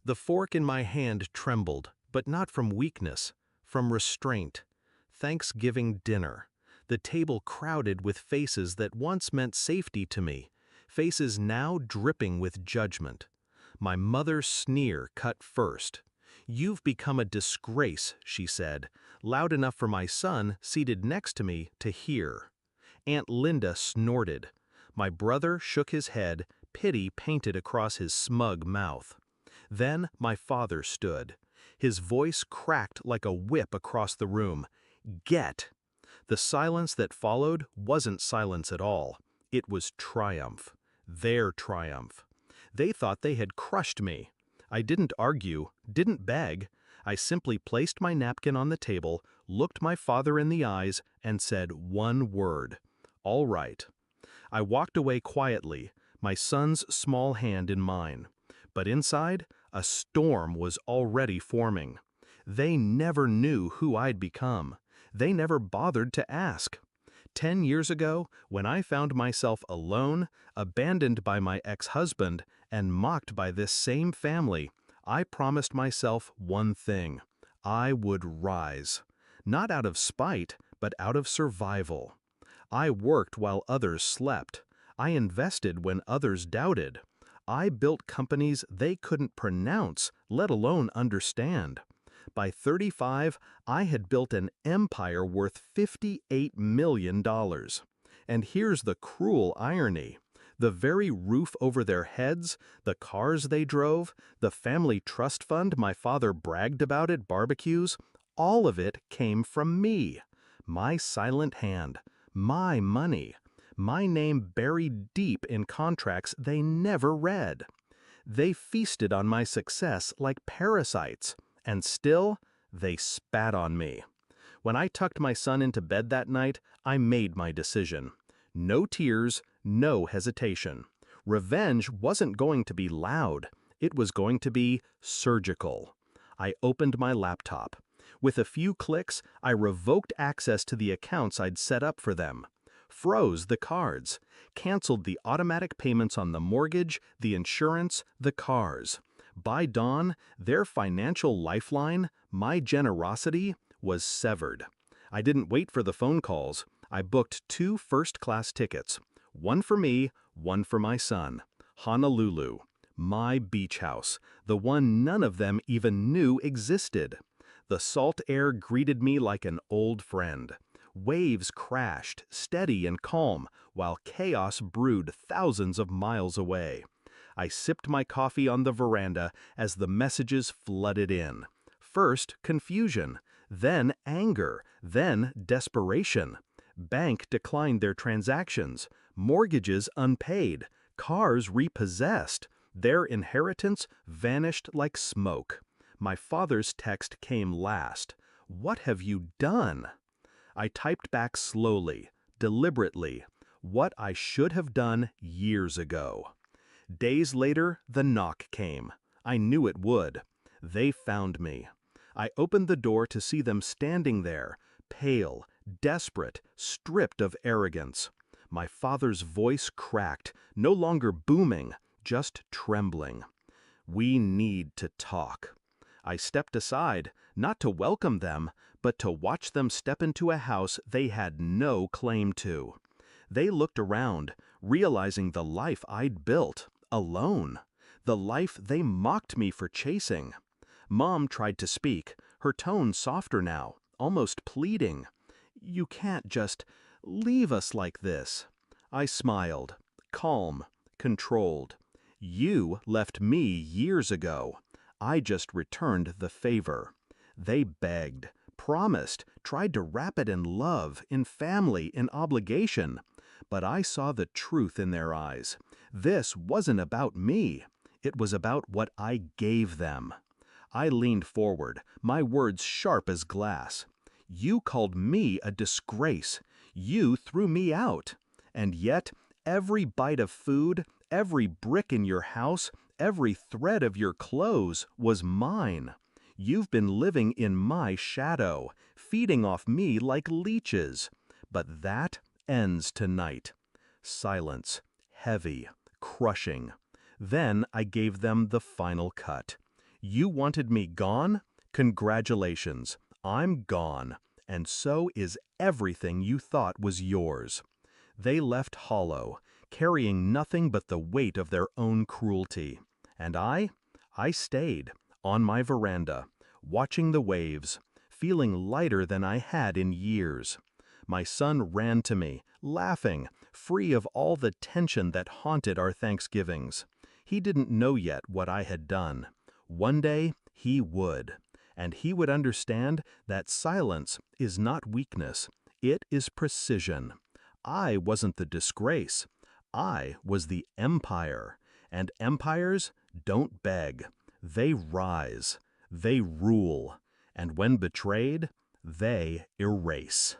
The fork in my hand trembled, but not from weakness, from restraint. Thanksgiving dinner. The table crowded with faces that once meant safety to me, faces now dripping with judgment. My mother's sneer cut first. "You've become a disgrace," she said, loud enough for my son, seated next to me, to hear. Aunt Linda snorted. My brother shook his head, pity painted across his smug mouth. Then my father stood. His voice cracked like a whip across the room. "Get!" The silence that followed wasn't silence at all. It was triumph. Their triumph. They thought they had crushed me. I didn't argue, didn't beg. I simply placed my napkin on the table, looked my father in the eyes, and said one word: "All right." I walked away quietly, my son's small hand in mine. But inside, a storm was already forming. They never knew who I'd become. They never bothered to ask. 10 years ago, when I found myself alone, abandoned by my ex-husband, and mocked by this same family, I promised myself one thing: I would rise. Not out of spite, but out of survival. I worked while others slept. I invested when others doubted. I built companies they couldn't pronounce, let alone understand. By 35, I had built an empire worth $58 million. And here's the cruel irony. The very roof over their heads, the cars they drove, the family trust fund my father bragged about at barbecues, all of it came from me. My silent hand, my money, my name buried deep in contracts they never read. They feasted on my success like parasites, and still, they spat on me. When I tucked my son into bed that night, I made my decision. No tears, no hesitation. Revenge wasn't going to be loud. It was going to be surgical. I opened my laptop. With a few clicks, I revoked access to the accounts I'd set up for them, froze the cards, canceled the automatic payments on the mortgage, the insurance, the cars. By dawn, their financial lifeline, my generosity, was severed. I didn't wait for the phone calls. I booked 2 first-class tickets, one for me, one for my son. Honolulu, my beach house, the one none of them even knew existed. The salt air greeted me like an old friend. Waves crashed, steady and calm, while chaos brewed thousands of miles away. I sipped my coffee on the veranda as the messages flooded in. First, confusion, then anger, then desperation. Bank declined their transactions, mortgages unpaid, cars repossessed, their inheritance vanished like smoke. My father's text came last. "What have you done?" I typed back slowly, deliberately, what I should have done years ago. Days later, the knock came. I knew it would. They found me. I opened the door to see them standing there, pale, desperate, stripped of arrogance. My father's voice cracked, no longer booming, just trembling. "We need to talk." I stepped aside, not to welcome them, but to watch them step into a house they had no claim to. They looked around, realizing the life I'd built, alone, the life they mocked me for chasing. Mom tried to speak, her tone softer now, almost pleading. "You can't just leave us like this." I smiled, calm, controlled. "You left me years ago. I just returned the favor." They begged, promised, tried to wrap it in love, in family, in obligation. But I saw the truth in their eyes. This wasn't about me. It was about what I gave them. I leaned forward, my words sharp as glass. "You called me a disgrace. You threw me out. And yet, every bite of food, every brick in your house, every thread of your clothes was mine. You've been living in my shadow, feeding off me like leeches. But that ends tonight." Silence, heavy, crushing. Then I gave them the final cut. You wanted me gone? Congratulations, I'm gone, and so is everything you thought was yours. They left hollow, carrying nothing but the weight of their own cruelty. And I stayed, on my veranda, watching the waves, feeling lighter than I had in years. My son ran to me, laughing, free of all the tension that haunted our Thanksgivings. He didn't know yet what I had done. One day he would, and he would understand that silence is not weakness, it is precision. I wasn't the disgrace. I was the empire, and empires don't beg. They rise, they rule, and when betrayed, they erase.